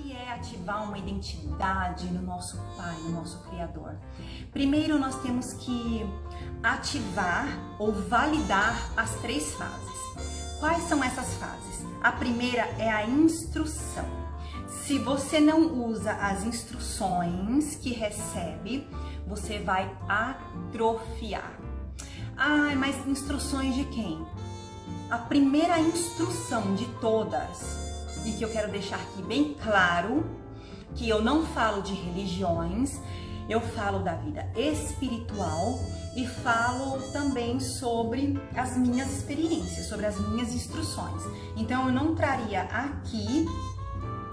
que é ativar uma identidade no nosso Pai, no nosso Criador? Primeiro, nós temos que ativar ou validar as 3 fases. Quais são essas fases? A primeira é a instrução. Se você não usa as instruções que recebe, você vai atrofiar. Ah, mas instruções de quem? A primeira instrução de todas, e que eu quero deixar aqui bem claro, que eu não falo de religiões, eu falo da vida espiritual e falo também sobre as minhas experiências, sobre as minhas instruções. Então eu não traria aqui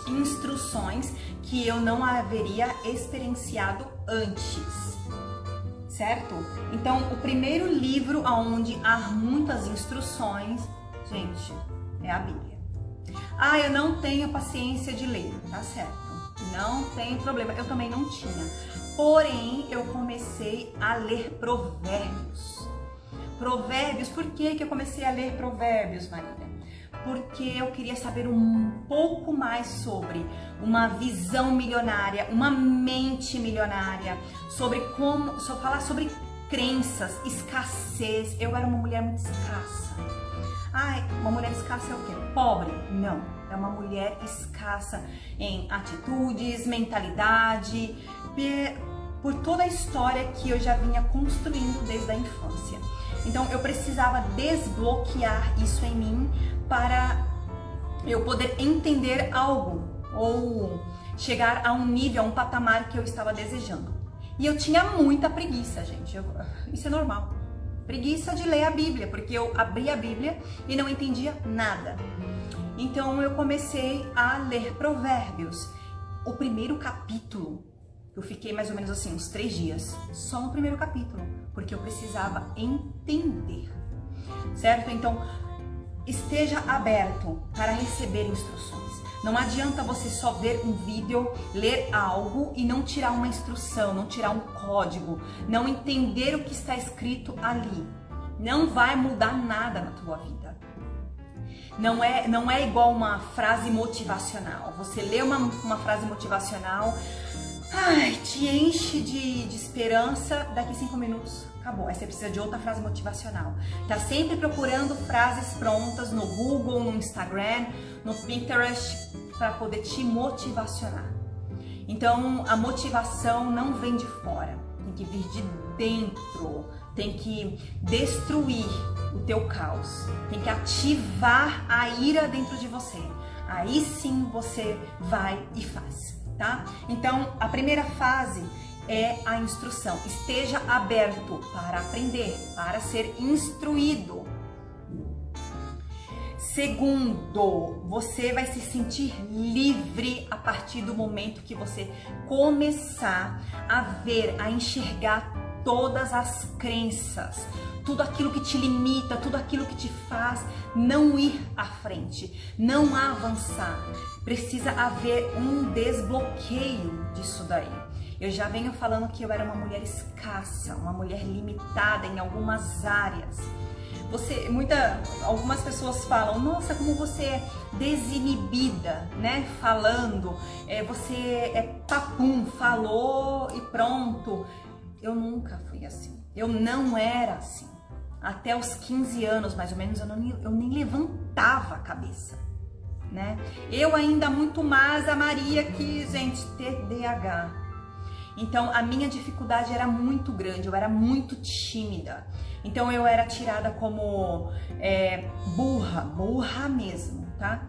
instruções que eu não haveria experienciado antes, certo? Então o primeiro livro onde há muitas instruções, gente, é a Bíblia. Ah, eu não tenho paciência de ler, tá certo? Não tem problema, eu também não tinha. Porém, eu comecei a ler Provérbios. Provérbios, por que eu comecei a ler Provérbios, Marília? Porque eu queria saber um pouco mais sobre uma visão milionária, uma mente milionária, sobre como, só falar sobre crenças, escassez. Eu era uma mulher muito escassa. Ai, uma mulher escassa é o quê? Pobre? Não, é uma mulher escassa em atitudes, mentalidade, por toda a história que eu já vinha construindo desde a infância. Então eu precisava desbloquear isso em mim para eu poder entender algo ou chegar a um nível, a um patamar que eu estava desejando. E eu tinha muita preguiça, gente, isso é normal. Preguiça de ler a Bíblia, porque eu abri a Bíblia e não entendia nada. Então eu comecei a ler Provérbios. O primeiro capítulo, eu fiquei mais ou menos assim, uns 3 dias, só no primeiro capítulo, porque eu precisava entender, certo? Então, esteja aberto para receber instruções. Não adianta você só ver um vídeo, ler algo e não tirar uma instrução, não tirar um código, não entender o que está escrito ali. Não vai mudar nada na tua vida. Não é igual uma frase motivacional. Você lê uma frase motivacional, ai, te enche de esperança, daqui 5 minutos acabou. Aí você precisa de outra frase motivacional. Tá sempre procurando frases prontas no Google, no Instagram, no Pinterest, para poder te motivacionar. Então a motivação não vem de fora, tem que vir de dentro, tem que destruir o teu caos, tem que ativar a ira dentro de você. Aí sim você vai e faz, tá? Então a primeira fase é a instrução. Esteja aberto para aprender, para ser instruído. Segundo, você vai se sentir livre a partir do momento que você começar a ver, a enxergar todas as crenças, tudo aquilo que te limita, tudo aquilo que te faz não ir à frente, não avançar. Precisa haver um desbloqueio disso daí. Eu já venho falando que eu era uma mulher escassa, uma mulher limitada em algumas áreas. Algumas pessoas falam, nossa, como você é desinibida, né? Falando, você é papum, falou e pronto. Eu nunca fui assim, eu não era assim. Até os 15 anos, mais ou menos, eu nem levantava a cabeça, né? Eu ainda muito mais a Maria que, gente, TDAH. Então a minha dificuldade era muito grande, eu era muito tímida. Então eu era tirada como burra mesmo, tá?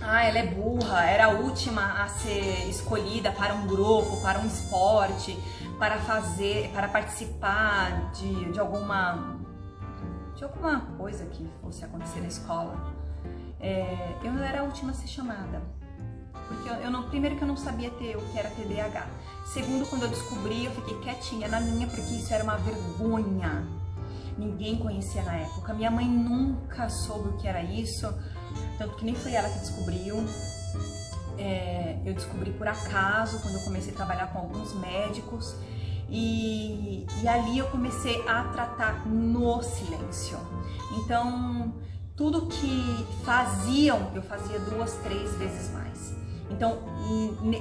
Ah, ela é burra, era a última a ser escolhida para um grupo, para um esporte, para participar de alguma coisa que fosse acontecer na escola. Eu era a última a ser chamada. Porque primeiro que eu não sabia o que era TDAH. Segundo, quando eu descobri, eu fiquei quietinha na minha, porque isso era uma vergonha. Ninguém conhecia na época. Minha mãe nunca soube o que era isso, tanto que nem foi ela que descobriu. Eu descobri por acaso, quando eu comecei a trabalhar com alguns médicos. E ali eu comecei a tratar no silêncio. Então, tudo que faziam, eu fazia 2, 3 vezes mais. Então,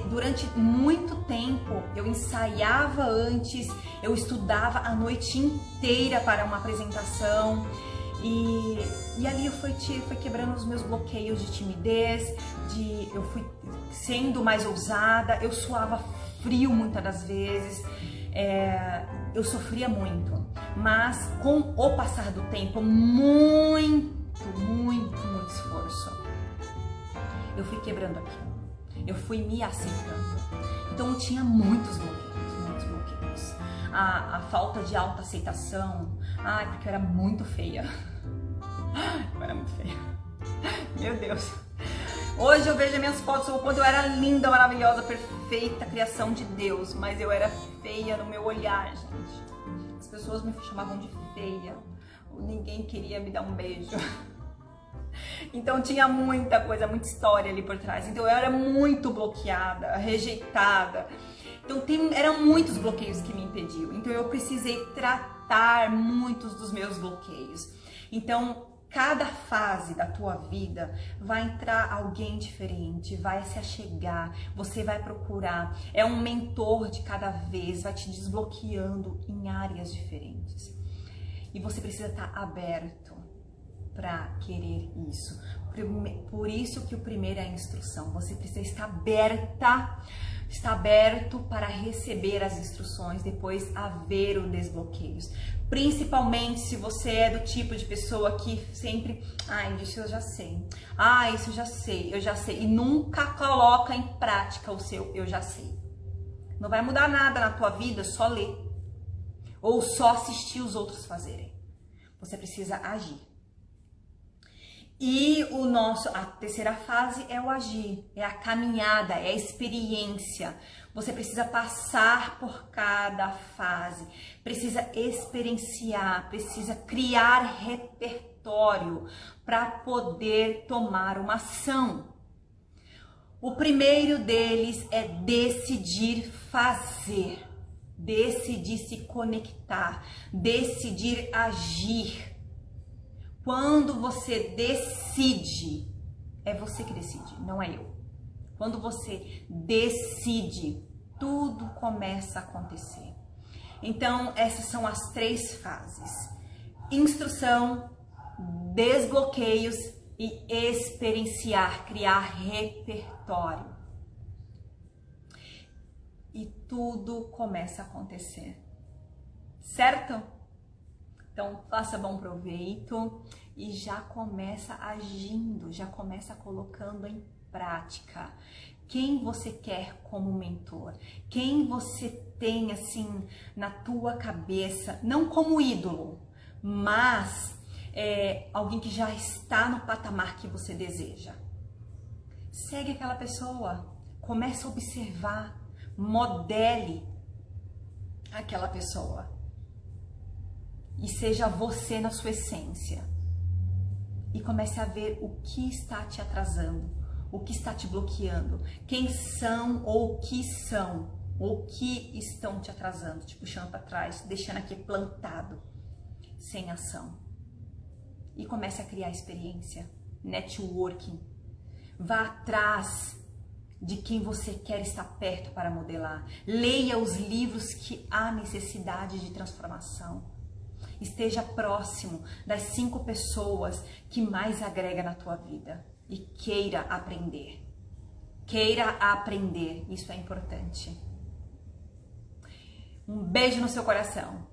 durante muito tempo, eu ensaiava antes, eu estudava a noite inteira para uma apresentação. E ali eu fui quebrando os meus bloqueios de timidez, eu fui sendo mais ousada, eu suava frio muitas das vezes, eu sofria muito. Mas com o passar do tempo, muito esforço, eu fui quebrando aquilo. Eu fui me aceitando. Então eu tinha muitos bloqueios. A falta de autoaceitação. Ai, porque eu era muito feia. Eu era muito feia. Meu Deus. Hoje eu vejo minhas fotos quando eu era linda, maravilhosa, perfeita, criação de Deus. Mas eu era feia no meu olhar, gente. As pessoas me chamavam de feia. Ninguém queria me dar um beijo. Então tinha muita coisa, muita história ali por trás. Então eu era muito bloqueada, rejeitada. Então eram muitos bloqueios que me impediam. Então eu precisei tratar muitos dos meus bloqueios. Então cada fase da tua vida vai entrar alguém diferente, vai se achegar, você vai procurar. É um mentor de cada vez, vai te desbloqueando em áreas diferentes. E você precisa estar aberto para querer isso. Por isso que o primeiro é a instrução. Você precisa estar aberto para receber as instruções, depois haver os desbloqueios. Principalmente se você é do tipo de pessoa que sempre, isso eu já sei. Isso eu já sei. E nunca coloca em prática o seu eu já sei. Não vai mudar nada na tua vida só ler. Ou só assistir os outros fazerem. Você precisa agir. E a terceira fase é o agir, é a caminhada, é a experiência. Você precisa passar por cada fase, precisa experienciar, precisa criar repertório para poder tomar uma ação. O primeiro deles é decidir fazer, decidir se conectar, decidir agir. Quando você decide, é você que decide, não é eu. Quando você decide, tudo começa a acontecer. Então, essas são as 3 fases: instrução, desbloqueios e experienciar, criar repertório. E tudo começa a acontecer, certo? Então, faça bom proveito e já começa agindo, já começa colocando em prática. Quem você quer como mentor? Quem você tem, assim, na tua cabeça, não como ídolo, mas alguém que já está no patamar que você deseja. Segue aquela pessoa, comece a observar, modele aquela pessoa. E seja você na sua essência. E comece a ver o que está te atrasando, o que está te bloqueando, quem são ou o que estão te atrasando, te puxando para trás, deixando aqui plantado, sem ação. E comece a criar experiência, networking. Vá atrás de quem você quer estar perto para modelar. Leia os livros que há necessidade de transformação. Esteja próximo das 5 pessoas que mais agrega na tua vida e queira aprender. Queira aprender, isso é importante. Um beijo no seu coração.